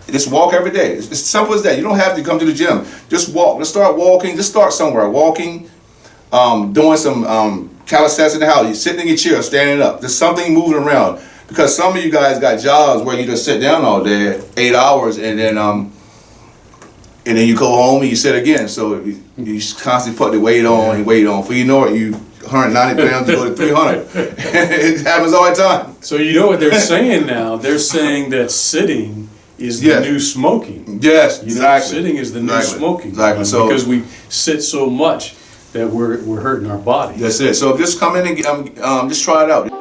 Just walk every day. It's as simple as that. You don't have to come to the gym. Just walk. Let's start walking. Just start somewhere. Walking, doing some calisthenics in the house. You're sitting in your chair, standing up. There's something moving around. Because some of you guys got jobs where you just sit down all day, 8 hours, and then you go home and you sit again. So you constantly put the weight on and weight on. For you know it, you 190 pounds to go to 300. It happens all the time. So you know what they're saying now? They're saying that sitting is the new smoking. Yes, exactly. Sitting is the new smoking. Exactly. So because we sit so much that we're hurting our body. That's it. So just come in and just try it out.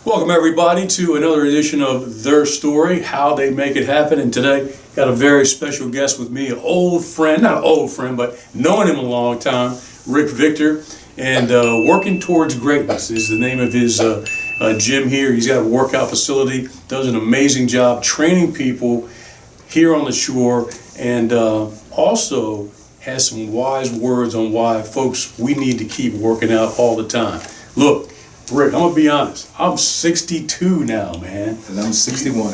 Welcome everybody to another edition of Their Story, How They Make It Happen. And today, got a very special guest with me, an old friend, not an old friend, but knowing him a long time, Rick Victor. And Working Towards Greatness is the name of his gym here. He's got a workout facility, does an amazing job training people here on the shore, and also has some wise words on why, folks, we need to keep working out all the time. Look, Rick, I'm gonna be honest. I'm 62 now, man. And I'm 61.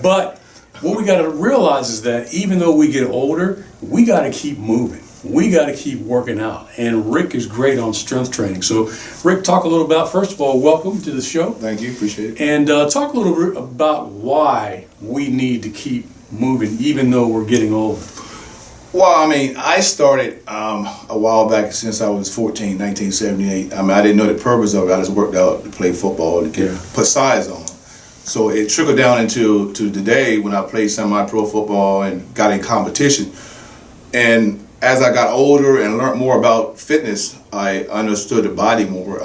But what we gotta realize is that even though we get older, we gotta keep moving. We gotta keep working out. And Rick is great on strength training. So, Rick, talk a little about, first of all, welcome to the show. Thank you, appreciate it. And talk a little bit about why we need to keep moving even though we're getting older. Well, I mean, I started a while back since I was 14, 1978. I mean, I didn't know the purpose of it. I just worked out to play football to put size on. So it trickled down into today when I played semi-pro football and got in competition. And as I got older and learned more about fitness, I understood the body more.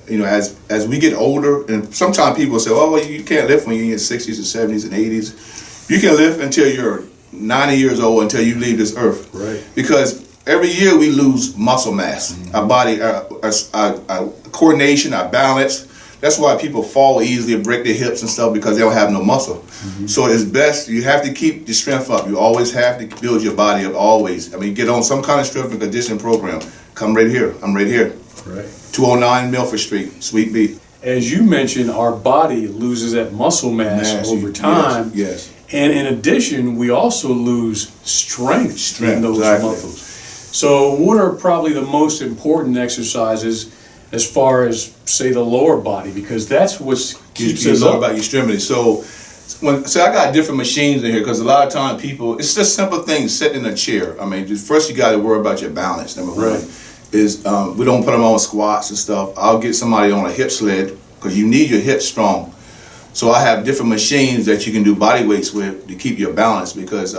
You know, as we get older, and sometimes people say, "Oh, well, you can't lift when you're in your 60s and 70s and 80s." You can lift until you're 90 years old, until you leave this earth. Right. Because every year we lose muscle mass. Mm-hmm. Our body, our coordination, our balance. That's why people fall easily and break their hips and stuff, because they don't have no muscle. Mm-hmm. So it's best, you have to keep the strength up. You always have to build your body up, always. I mean, get on some kind of strength and conditioning program. Come right here. I'm right here. Right. 209 Milford Street, Suite B. As you mentioned, our body loses that muscle mass over time. Yes. And in addition, we also lose strength in those muscles. So what are probably the most important exercises as far as, say, the lower body? Because that's what keeps us up. About your extremities. So I got different machines in here, because a lot of times people, it's just simple things, sitting in a chair. I mean, first you got to worry about your balance. Number one is we don't put them on squats and stuff. I'll get somebody on a hip sled, because you need your hips strong. So I have different machines that you can do body weights with to keep your balance, because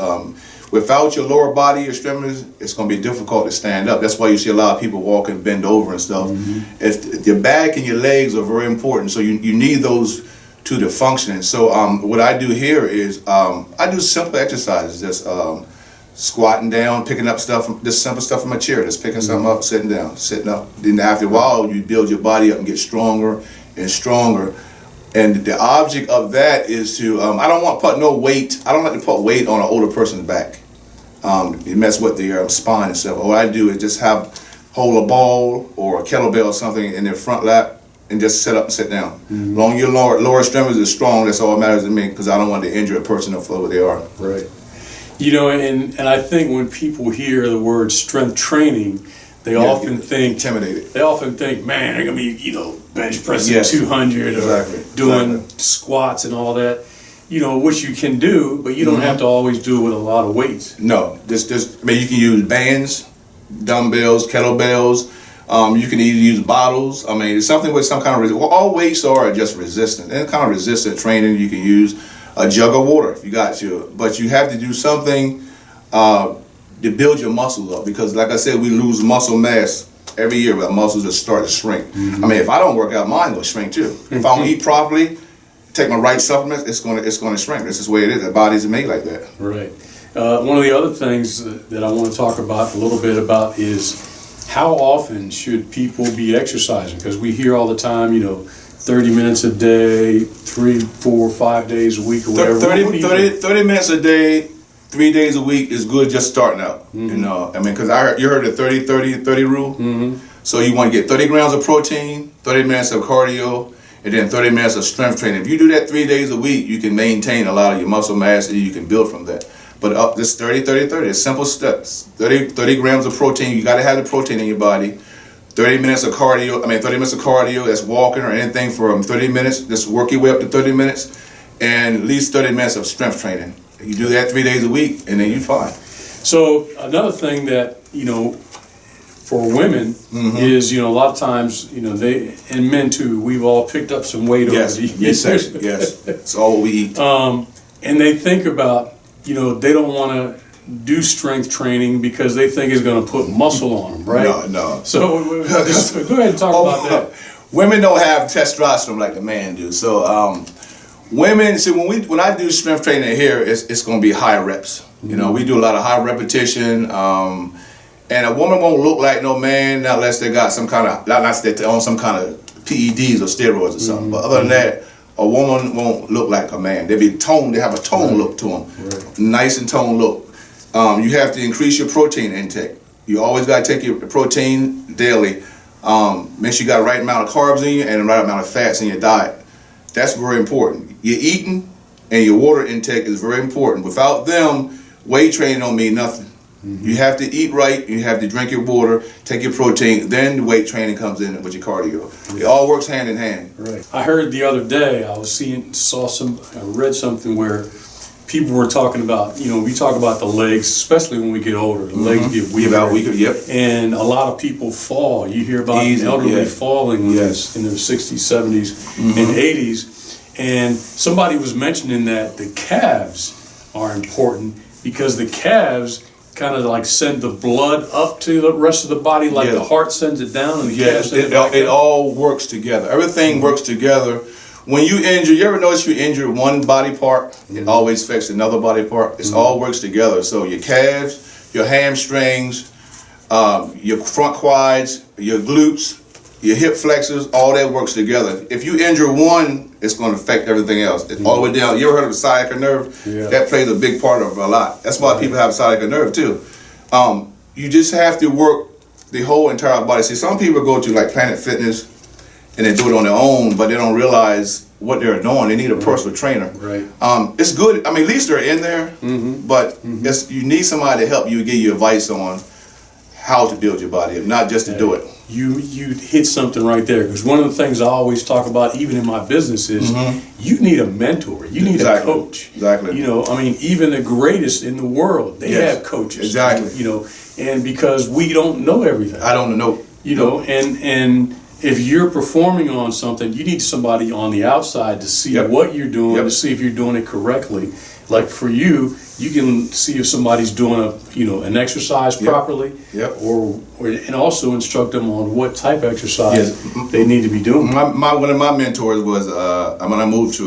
without your lower body, your extremities, it's going to be difficult to stand up. That's why you see a lot of people walk and bend over and stuff. Mm-hmm. Your back and your legs are very important, so you need those to function. So what I do here is I do simple exercises, just squatting down, picking up stuff, just simple stuff from a chair, just picking something up, sitting down, sitting up. Then after a while, you build your body up and get stronger and stronger. And the object of that is to, I don't want to put no weight, I don't like to put weight on an older person's back. You mess with their spine and stuff. What I do is just hold a ball or a kettlebell or something in their front lap and just sit up and sit down. Mm-hmm. As long as your lower extremities are strong, that's all that matters to me, because I don't want to injure a person no further they are. Right. You know, and I think when people hear the word strength training, they often think intimidated. They often think, man, they're gonna be, bench pressing 200 or doing squats and all that. Which you can do, but you don't have to always do it with a lot of weights. No, you can use bands, dumbbells, kettlebells. You can even use bottles. I mean, it's something with some kind of resistance. All weights are just resistant. Any kind of resistant training, you can use a jug of water if you got to. But you have to do something to build your muscles up, because like I said, we lose muscle mass every year. Our muscles just start to shrink. Mm-hmm. I mean, if I don't work out, mine will shrink too. Mm-hmm. If I don't eat properly, take my right supplements, it's going to shrink. This is the way it is. The body's made like that. Right. One of the other things that I want to talk about a little bit about is how often should people be exercising? Because we hear all the time, 30 minutes a day, 3, 4, 5 days a week or whatever. 30 minutes a day 3 days a week is good just starting out. You know, I mean, because you heard the 30 rule. So you want to get 30 grams of protein, 30 minutes of cardio, and then 30 minutes of strength training. If you do that 3 days a week, you can maintain a lot of your muscle mass and you can build from that. But up this 30, 30, 30, it's simple steps. 30 grams of protein, you got to have the protein in your body. 30 minutes of cardio, 30 minutes of cardio, that's walking or anything for 30 minutes. Just work your way up to 30 minutes. And at least 30 minutes of strength training. You do that 3 days a week and then you're fine. So another thing that, for women is, a lot of times, they, and men too, we've all picked up some weight over the years. Yes. It's all we eat. And they think about, they don't want to do strength training because they think it's going to put muscle on them, right? No. So go ahead and talk about that. Women don't have testosterone like the man do. So women, see, when I do strength training here, it's going to be high reps. We do a lot of high repetition. And a woman won't look like no man unless they got some kind of, not that they're on some kind of PEDs or steroids or something. But other than that, a woman won't look like a man. They be toned. They have a tone look to them. Right. Nice and toned look. You have to increase your protein intake. You always got to take your protein daily. Make sure you got the right amount of carbs in you and the right amount of fats in your diet. That's very important. Your eating and your water intake is very important. Without them, weight training don't mean nothing. You have to eat right, you have to drink your water, take your protein, then the weight training comes in with your cardio. It all works hand in hand. Right. I heard the other day, I read something where people were talking about, we talk about the legs, especially when we get older, the legs get weaker. Yep. And a lot of people fall. You hear about elderly falling when they're in their 60s, 70s, and 80s. And somebody was mentioning that the calves are important because the calves kind of like send the blood up to the rest of the body, like the heart sends it down and the calves send it back it up. all works together. Everything works together. When you ever notice you injure one body part, it always affects another body part. It all works together. So your calves, your hamstrings, your front quads, your glutes, your hip flexors, all that works together. If you injure one, it's going to affect everything else. All the way down. You ever heard of the sciatic nerve? Yeah. That plays a big part of a lot. That's why people have sciatic nerve too. You just have to work the whole entire body. See, some people go to like Planet Fitness and they do it on their own, but they don't realize what they're doing. They need a personal trainer. Right. It's good. At least they're in there, but you need somebody to help you, give you advice on how to build your body, not just to do it. You hit something right there, because one of the things I always talk about, even in my business, is you need a mentor. You need a coach. Exactly. Even the greatest in the world, they have coaches. Exactly. And because we don't know everything. I don't know. And if you're performing on something, you need somebody on the outside to see what you're doing, to see if you're doing it correctly. Like for you, you can see if somebody's doing an exercise properly, or and also instruct them on what type of exercise they need to be doing. One of my mentors was when I moved to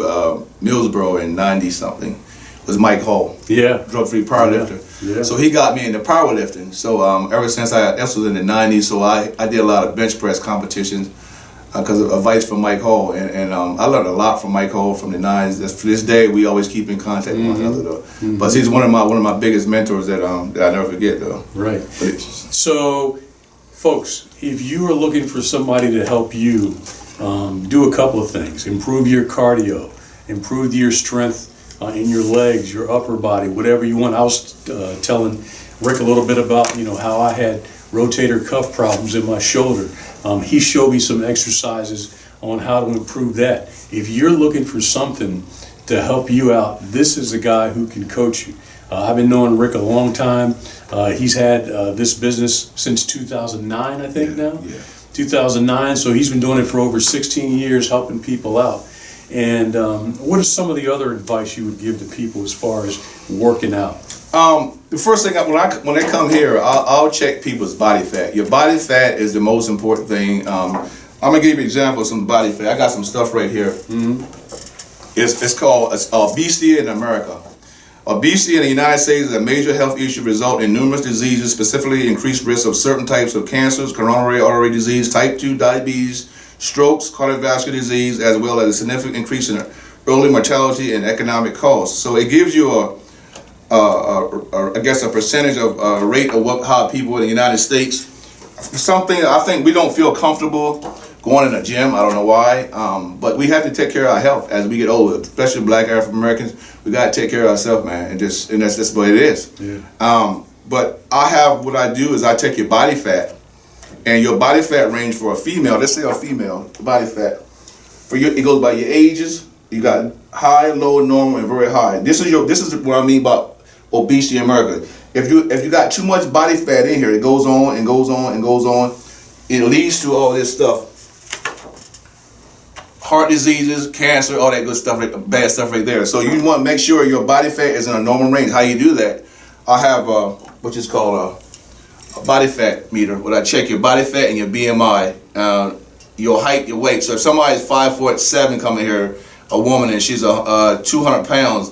Millsboro in 90-something, was Mike Hall. Yeah, drug-free powerlifter. Yeah. So he got me into powerlifting. So ever since this was in the 90s, so I did a lot of bench press competitions because of advice from Mike Hall, and I learned a lot from Mike Hall from the 90s. To this day, we always keep in contact with one another though. But he's one of my biggest mentors that I never forget though. Right. So, folks, if you are looking for somebody to help you do a couple of things: improve your cardio, improve your strength in your legs, your upper body, whatever you want. I was telling Rick a little bit about how I had rotator cuff problems in my shoulder. He showed me some exercises on how to improve that. If you're looking for something to help you out, this is a guy who can coach you. I've been knowing Rick a long time. He's had this business since 2009, I think now. 2009, so he's been doing it for over 16 years, helping people out. And what is some of the other advice you would give to people as far as working out? The first thing, when they come here, I'll check people's body fat. Your body fat is the most important thing. I'm gonna give you an example of some body fat. I got some stuff right here. It's called obesity in America. Obesity in the United States is a major health issue, result in numerous diseases, specifically increased risk of certain types of cancers, coronary artery disease, type 2 diabetes, strokes, cardiovascular disease, as well as a significant increase in early mortality and economic costs. So it gives you a I guess a percentage of rate of how people in the United States. Something I think we don't feel comfortable going in a gym. I don't know why, but we have to take care of our health as we get older, especially Black African Americans. We got to take care of ourselves, man, and that's just what it is. Yeah. But what I do is I take your body fat, and your body fat range for a female. Let's say a female body fat it goes by your ages. You got high, low, normal, and very high. This is what I mean by obesity in America. If you got too much body fat in here, it goes on and goes on and goes on. It leads to all this stuff. Heart diseases, cancer, all that good stuff, bad stuff right there. So you want to make sure your body fat is in a normal range. How you do that? I have which is called a body fat meter, where I check your body fat and your BMI, your height, your weight. So if somebody's 5'7" coming here, a woman, and she's 200 pounds,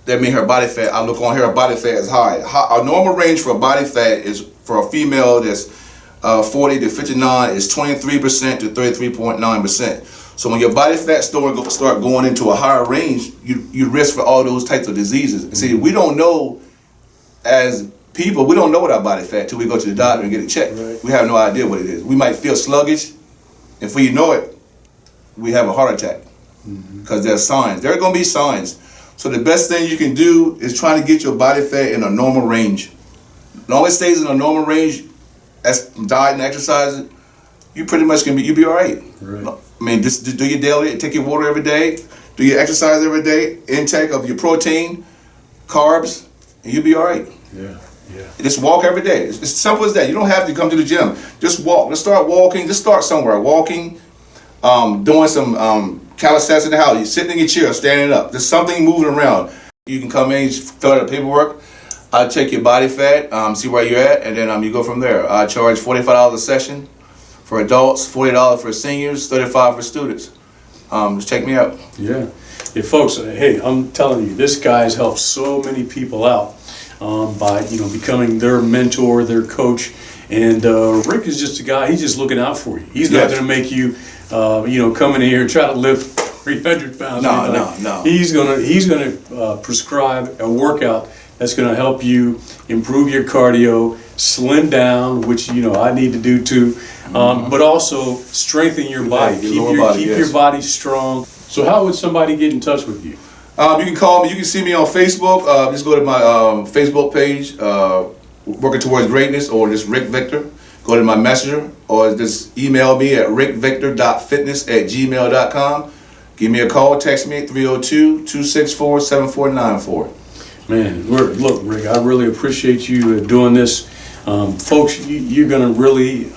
that means her body fat. I look on here, her body fat is high. A normal range for a body fat is for a female that's 40 to 59 is 23% to 33.9%. So when your body fat start going into a higher range, you risk for all those types of diseases. And see, we don't know as people, we don't know what our body fat till we go to the doctor and get it checked. Right. We have no idea what it is. We might feel sluggish, and before you know it, we have a heart attack. Because there's signs. There are going to be signs. So the best thing you can do is try to get your body fat in a normal range. As long as it stays in a normal range, that's diet and exercise, you pretty much you'll be all right. Right. I mean, just do your daily, take your water every day, do your exercise every day, intake of your protein, carbs, and you'll be all right. Yeah. Yeah. Just walk every day. It's as simple as that. You don't have to come to the gym. Just walk. Let's start walking. Just start somewhere. Walking, doing some calisthenics in the house. You're sitting in your chair, standing up. There's something moving around. You can come in, fill out the paperwork. I'll check your body fat, see where you're at, and then you go from there. I charge $45 a session for adults, $40 for seniors, $35 for students. Just check me out. Yeah. Hey, folks, hey, I'm telling you, this guy's helped so many people out by, becoming their mentor, their coach. And Rick is just a guy, he's just looking out for you. He's not going to make you, come in here and try to lift 300 pounds. No. He's gonna prescribe a workout that's gonna help you improve your cardio, slim down, which I need to do too, but also strengthen your body, keep your body strong. So how would somebody get in touch with you? You can call me. You can see me on Facebook. Just go to my Facebook page, Working Towards Greatness, or just Rick Victor. Go to my messenger, or just email me at rickvictor.fitness@gmail.com. Give me a call, text me at 302-264-7494. Man, look, Rick, I really appreciate you doing this. Folks, you're going to really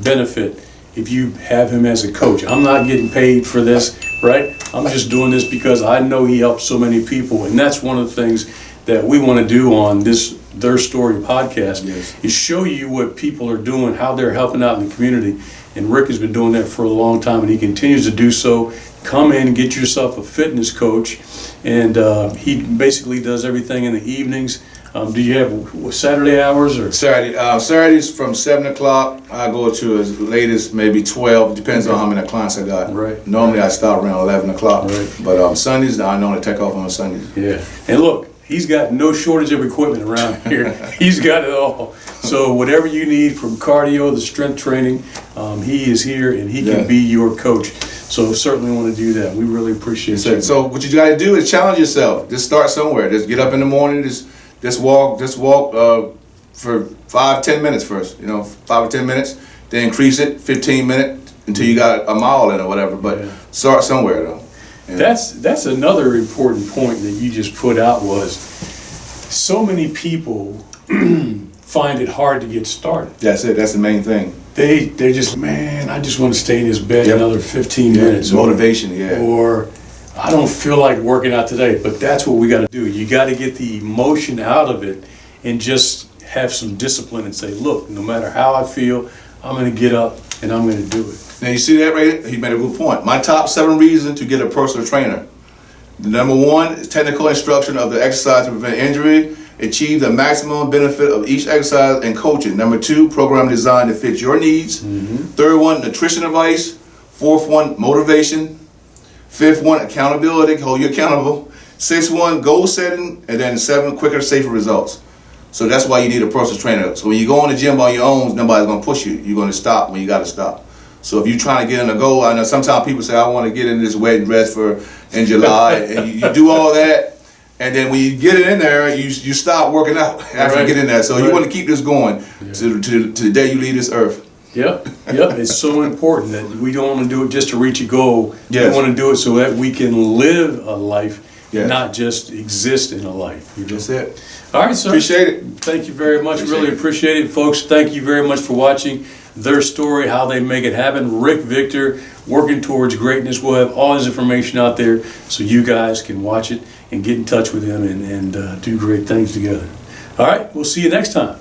benefit if you have him as a coach. I'm not getting paid for this, right? I'm just doing this because I know he helps so many people, and that's one of the things that we want to do on this Their Story podcast, is show you what people are doing, how they're helping out in the community. And Rick has been doing that for a long time, and he continues to do so. Come in, get yourself a fitness coach, and he basically does everything in the evenings. Do you have Saturday hours or Saturdays from 7 o'clock. I go to as late as maybe 12. Depends on how many clients I got. Right. Normally I start around 11 o'clock. Right. But Sundays I normally take off on Sundays. Yeah. And look, he's got no shortage of equipment around here. He's got it all. So whatever you need, from cardio to strength training, he is here, and he can be your coach. So certainly want to do that. We really appreciate it. So what you got to do is challenge yourself. Just start somewhere. Just get up in the morning. Just walk for 5-10 minutes first. 5 or 10 minutes. Then increase it 15 minutes until you got a mile in or whatever. But start somewhere though. Yeah. That's another important point that you just put out, was so many people find it hard to get started. That's it. That's the main thing. They're just, man, I just want to stay in this bed another 15 minutes. Motivation, Or I don't feel like working out today. But that's what we got to do. You got to get the emotion out of it and just have some discipline and say, look, no matter how I feel, I'm going to get up and I'm going to do it. Now you see that right there? He made a good point. My top 7 reasons to get a personal trainer. Number 1 is technical instruction of the exercise to prevent injury. Achieve the maximum benefit of each exercise and coaching. Number 2, program designed to fit your needs. 3rd one, nutrition advice. 4th one, motivation. 5th one, accountability, hold you accountable. 6th one, goal setting. And then 7, quicker, safer results. So that's why you need a personal trainer. So when you go in the gym on your own, nobody's gonna push you. You're gonna stop when you gotta stop. So if you're trying to get in a goal, I know sometimes people say, I want to get in this wedding dress in July, and you do all that, and then when you get it in there, you stop working out after you get in there. So you want to keep this going to the day you leave this earth. Yep. It's so important that we don't want to do it just to reach a goal. Yes. We want to do it so that we can live a life, Yes. not just exist in a life. That's it. All right, sir. Appreciate it. Thank you very much. Appreciate Really it. appreciate it, folks. Thank you very much for watching their story, how they make it happen. Rick Victor, working towards greatness. We'll have all his information out there so you guys can watch it and get in touch with him and do great things together. All right, we'll see you next time.